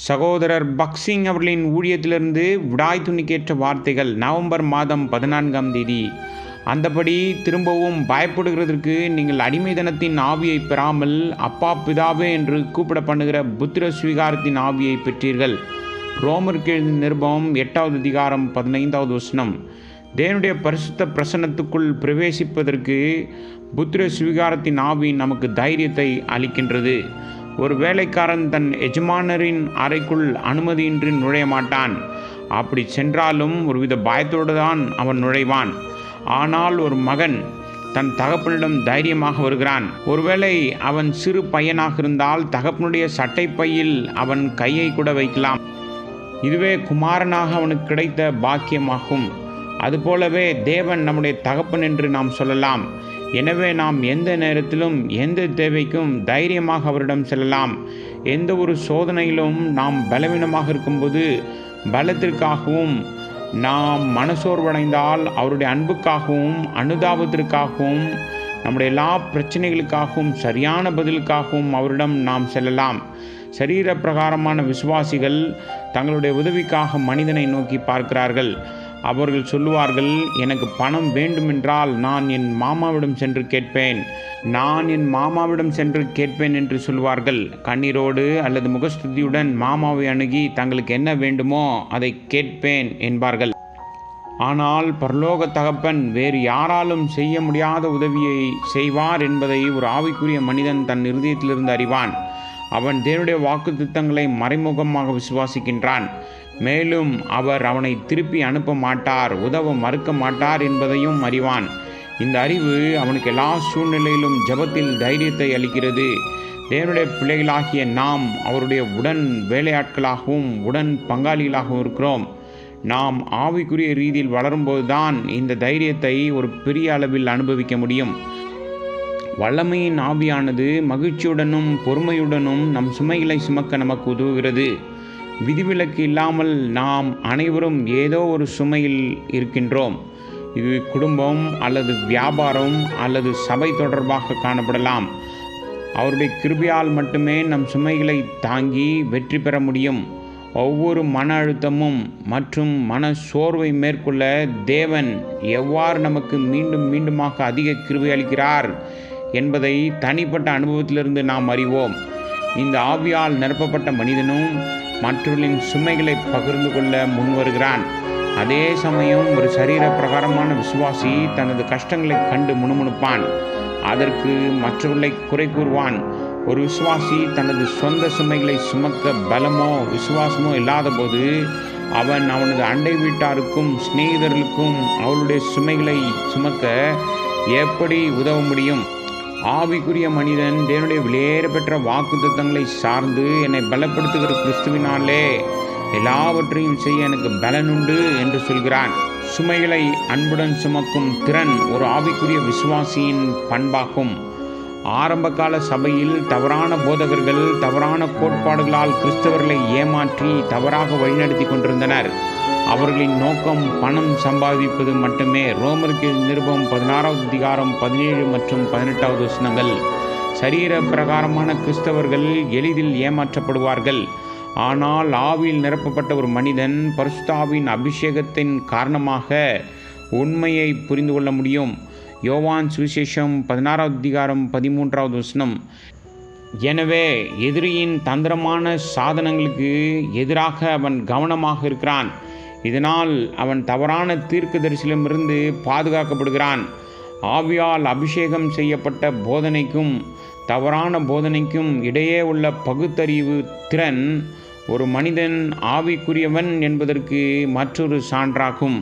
சகோதரர் பக்சிங் அவர்களின் ஊழியத்திலிருந்து விடாய் துணிக்கேற்ற வார்த்தைகள் நவம்பர் மாதம் 14ஆம் தேதி. அந்தபடி திரும்பவும் பயப்படுகிறதற்கு நீங்கள் அடிமைதனத்தின் ஆவியை பெறாமல் அப்பா பிதாவே என்று கூப்பிட பண்ணுகிற புத்திர ஸ்வீகாரத்தின் ஆவியை பெற்றீர்கள். ரோமருக்கு எழுதின நிருபம் 8வது அதிகாரம் 15வது வசனம். தேவனுடைய பரிசுத்த பிரசன்னத்துக்குள் பிரவேசிப்பதற்கு புத்திர ஸ்வீகாரத்தின் ஆவி நமக்கு தைரியத்தை அளிக்கின்றது. ஒரு வேலைக்காரன் தன் எஜமானரின் அறைக்குள் அனுமதியின்றி நுழைய மாட்டான். அப்படி சென்றாலும் ஒருவித பயத்தோடு தான் அவன் நுழைவான். ஆனால் ஒரு மகன் தன் தகப்பனிடம் தைரியமாக வருகிறான். ஒருவேளை அவன் சிறு பையனாக இருந்தால் தகப்பனுடைய சட்டைப்பையில் அவன் கையை கூட வைக்கலாம். இதுவே குமாரனாக அவனுக்கு கிடைத்த பாக்கியமாகும். அதுபோலவே தேவன் நம்முடைய தகப்பன் என்று நாம் சொல்லலாம். எனவே நாம் எந்த நேரத்திலும் எந்த தேவைக்கும் தைரியமாக அவரிடம் செல்லலாம். எந்த ஒரு சோதனையிலும் நாம் பலவீனமாக இருக்கும்போது பலத்திற்காகவும், நாம் மனசோர்வடைந்தால் அவருடைய அன்புக்காகவும் அனுதாபத்திற்காகவும், நம்முடைய எல்லா பிரச்சனைகளுக்காகவும் சரியான பதிலுக்காகவும் அவரிடம் நாம் செல்லலாம். சரீர பிரகாரமான விசுவாசிகள் தங்களுடைய உதவிக்காக மனிதனை நோக்கி பார்க்கிறார்கள். அவர்கள் சொல்லுவார்கள், எனக்கு பணம் வேண்டுமென்றால் நான் என் மாமாவிடம் சென்று கேட்பேன் என்று சொல்வார்கள். கண்ணீரோடு அல்லது முகஸ்துதியுடன் மாமாவை அணுகி தங்களுக்கு என்ன வேண்டுமோ அதை கேட்பேன் என்பார்கள். ஆனால் பரலோக தகப்பன் வேறு யாராலும் செய்ய முடியாத உதவியை செய்வார் என்பதை ஒரு ஆவிக்குரிய மனிதன் தன் இருதயத்திலிருந்து அறிவான். அவன் தேவனுடைய வாக்குத்தத்தங்களை மறைமுகமாக விசுவாசிக்கின்றான். மேலும் அவர் அவனை திருப்பி அனுப்ப மாட்டார், உதவ மறுக்க மாட்டார் என்பதையும் அறிவான். இந்த அறிவு அவனுக்கு எல்லா சூழ்நிலையிலும் ஜெபத்தில் தைரியத்தை அளிக்கிறது. தேவனுடைய பிள்ளைகளாகிய நாம் அவருடைய உடன் வேலையாட்களாகவும் உடன் பங்காளிகளாகவும் இருக்கிறோம். நாம் ஆவிக்குரிய ரீதியில் வளரும்போதுதான் இந்த தைரியத்தை ஒரு பெரிய அளவில் அனுபவிக்க முடியும். வல்லமையின் ஆவியானது மகிழ்ச்சியுடனும் பொறுமையுடனும் நம் சுமைகளை சுமக்க நமக்கு உதவுகிறது. விதிவிலக்கு இல்லாமல் நாம் அனைவரும் ஏதோ ஒரு சுமையில் இருக்கின்றோம். இது குடும்பம் அல்லது வியாபாரம் அல்லது சபை தொடர்பாக காணப்படலாம். அவருடைய கிருபையால் மட்டுமே நம் சுமைகளை தாங்கி வெற்றி பெற முடியும். ஒவ்வொரு மன அழுத்தமும் மற்றும் மன சோர்வை மேற்கொள்ள தேவன் எவ்வாறு நமக்கு மீண்டும் மீண்டுமாக அதிக கிருபை அளிக்கிறார் என்பதை தனிப்பட்ட அனுபவத்திலிருந்து நாம் அறிவோம். இந்த ஆவியால் நிரப்பப்பட்ட மனிதனும் மற்றவர்களின் சுமைகளை பகிர்ந்து கொள்ள முன்வருகிறான். அதே சமயம் ஒரு சரீர பிரகாரமான விசுவாசி தனது கஷ்டங்களை கண்டு முணுமுணுப்பான். அதற்கு மற்றவர்களை குறை கூறுவான். ஒரு விசுவாசி தனது சொந்த சுமைகளை சுமக்க பலமோ விசுவாசமோ இல்லாத போது அவன் அவனது அண்டை வீட்டாருக்கும் சிநேகிதர்களுக்கும் அவளுடைய சுமைகளை சுமக்க எப்படி உதவ முடியும்? ஆவிக்குரிய மனிதன் தேவனுடைய விலையேற பெற்ற வாக்குத்தத்தங்களை சார்ந்து என்னை பலப்படுத்துகிற கிறிஸ்துவினாலே எல்லாவற்றையும் செய்ய எனக்கு பலனுண்டு என்று சொல்கிறான். சுமைகளை அன்புடன் சுமக்கும் திறன் ஒரு ஆவிக்குரிய விசுவாசியின் பண்பாகும். ஆரம்பகால சபையில் தவறான போதகர்கள் தவறான கோட்பாடுகளால் கிறிஸ்தவர்களை ஏமாற்றி தவறாக வழிநடத்தி கொண்டிருந்தனர். அவர்களின் நோக்கம் பணம் சம்பாதிப்பது மட்டுமே. ரோமருக்கு நிருபம் 16வது அதிகாரம் 17 மற்றும் 18வது வசனங்கள். சரீர பிரகாரமான கிறிஸ்தவர்கள் எளிதில் ஏமாற்றப்படுவார்கள். ஆனால் ஆவியில் நிரப்பப்பட்ட ஒரு மனிதன் பரிசுத்த ஆவியின் அபிஷேகத்தின் காரணமாக உண்மையை புரிந்து கொள்ள முடியும். யோவான் சுவிசேஷம் 16வது அதிகாரம் 13வது வசனம். எனவே எதிரியின் தந்திரமான சாதனங்களுக்கு எதிராக அவன் கவனமாக இருக்கிறான். இதனால் அவன் தவறான தீர்க்கதரிசியிடமிருந்து பாதுகாக்கப்படுகிறான். ஆவியால் அபிஷேகம் செய்யப்பட்ட போதனைக்கும் தவறான போதனைக்கும் இடையே உள்ள பகுத்தறிவு திறன் ஒரு மனிதன் ஆவிக்குரியவன் என்பதற்கு மற்றொரு சான்றாகும்.